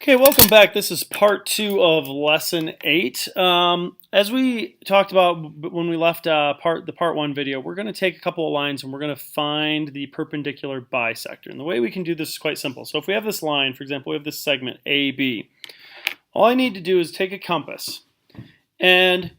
Okay, welcome back. This is part 2 of lesson 8. As we talked about when we left the part 1 video, we're going to take a couple of lines and we're going to find the perpendicular bisector. And the way we can do this is quite simple. So if we have this line, for example, we have this segment AB. All I need to do is take a compass and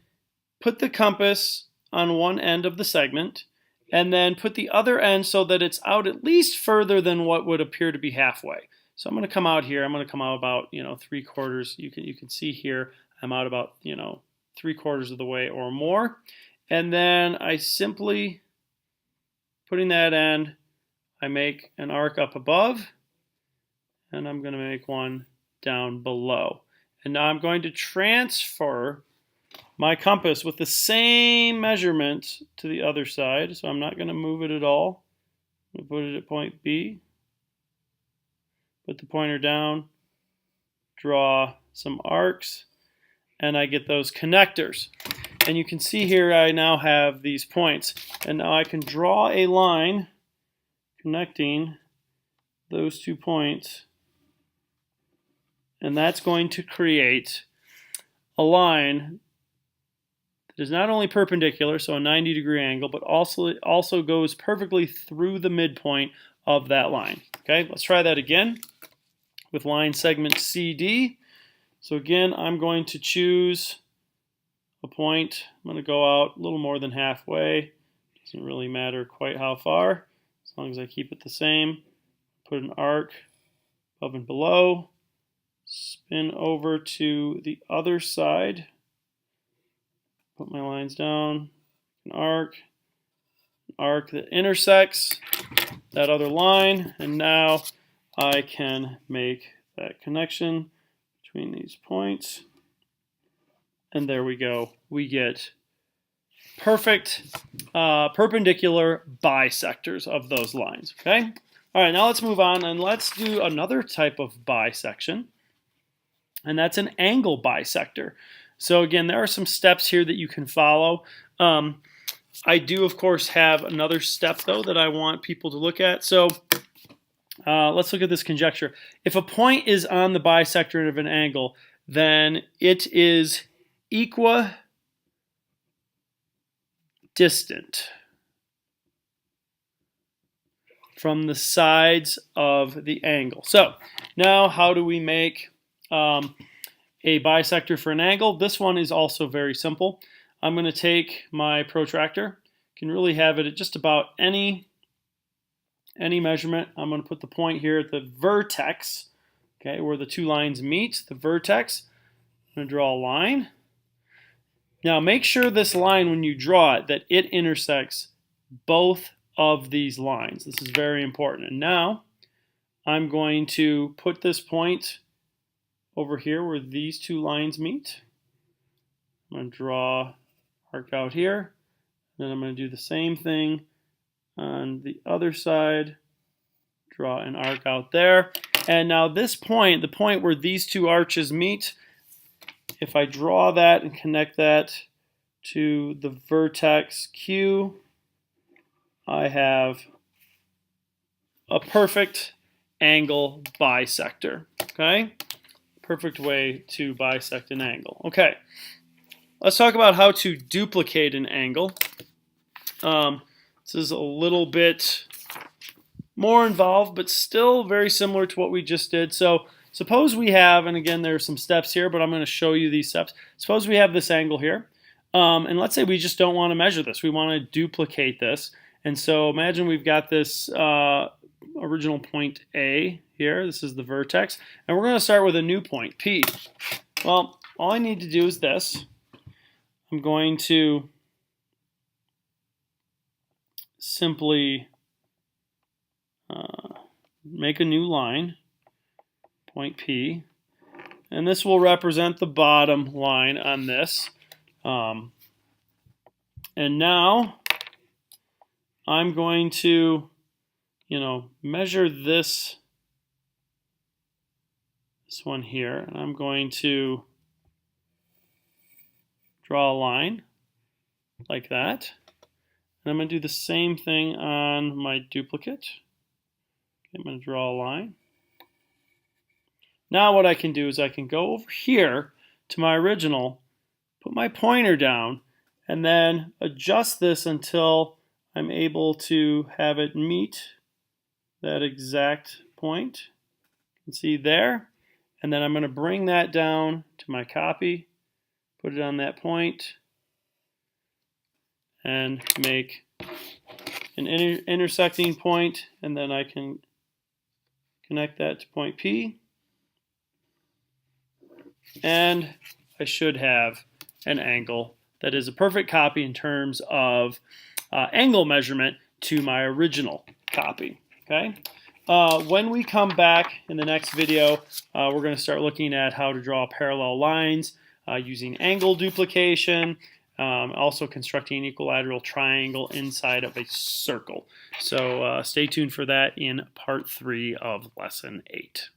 put the compass on one end of the segment and then put the other end so that it's out at least further than what would appear to be halfway. So I'm going to come out here. I'm going to come out about 3/4. You can see here I'm out about 3/4 of the way or more, and then I simply putting that end, I make an arc up above, and I'm going to make one down below. And now I'm going to transfer my compass with the same measurement to the other side. So I'm not going to move it at all. I'm going to put it at point B. Put the pointer down, draw some arcs, and I get those connectors. And you can see here I now have these points. And now I can draw a line connecting those 2 points. And that's going to create a line that is not only perpendicular, so a 90-degree angle, but also goes perfectly through the midpoint of that line. Okay, let's try that again with line segment CD. So again, I'm going to choose a point. I'm going to go out a little more than halfway. Doesn't really matter quite how far, as long as I keep it the same. Put an arc above and below. Spin over to the other side. Put my lines down. An arc that intersects that other line, and now I can make that connection between these points, and there we go. We get perfect perpendicular bisectors of those lines. Okay. All right. Now let's move on and let's do another type of bisection, and that's an angle bisector. So again, there are some steps here that you can follow. I do, of course, have another step, though, that I want people to look at. So let's look at this conjecture. If a point is on the bisector of an angle, then it is equidistant from the sides of the angle. So now how do we make a bisector for an angle? This one is also very simple. I'm going to take my protractor. Can really have it at just about any measurement. I'm going to put the point here at the vertex, okay, where the 2 lines meet, the vertex. I'm going to draw a line. Now make sure this line, when you draw it, that it intersects both of these lines. This is very important. And now I'm going to put this point over here where these 2 lines meet. I'm going to draw arc out here. Then I'm going to do the same thing on the other side. Draw an arc out there. And now this point, the point where these 2 arches meet, if I draw that and connect that to the vertex Q, I have a perfect angle bisector. Okay? Perfect way to bisect an angle. Okay. Let's talk about how to duplicate an angle. This is a little bit more involved, but still very similar to what we just did. So suppose we have, and again, there are some steps here, but I'm going to show you these steps. Suppose we have this angle here, and let's say we just don't want to measure this. We want to duplicate this. And so imagine we've got this original point A here. This is the vertex. And we're going to start with a new point, P. Well, all I need to do is this. I'm going to simply make a new line, point P, and this will represent the bottom line on this. And now I'm going to, measure this one here, and I'm going to draw a line like that. And I'm going to do the same thing on my duplicate. Okay, I'm going to draw a line. Now what I can do is I can go over here to my original, put my pointer down, and then adjust this until I'm able to have it meet that exact point. You can see there. And then I'm going to bring that down to my copy, put it on that point, and make an intersecting point, and then I can connect that to point P. And I should have an angle that is a perfect copy in terms of angle measurement to my original copy. Okay. When we come back in the next video, we're going to start looking at how to draw parallel lines using angle duplication, also constructing an equilateral triangle inside of a circle. So stay tuned for that in part 3 of lesson 8.